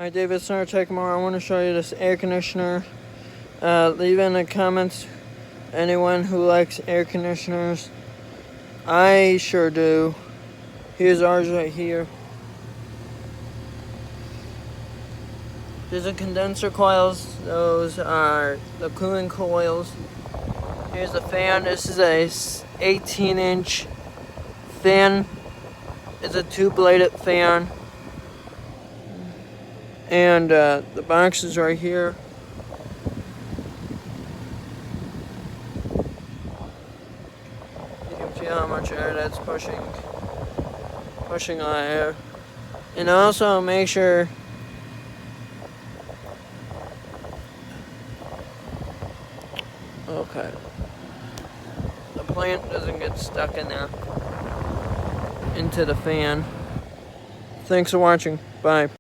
Hi, David Snartech more. I want to show you this air conditioner. Leave in the comments anyone who likes air conditioners. I sure do. Here's ours right here. These are condenser coils. Those are the cooling coils. Here's the fan. This is a 18-inch fan. It's a two-bladed fan. And the box is right here. You can feel how much air that's pushing on air. And also make sure the plant doesn't get stuck in there into the fan. Thanks for watching. Bye.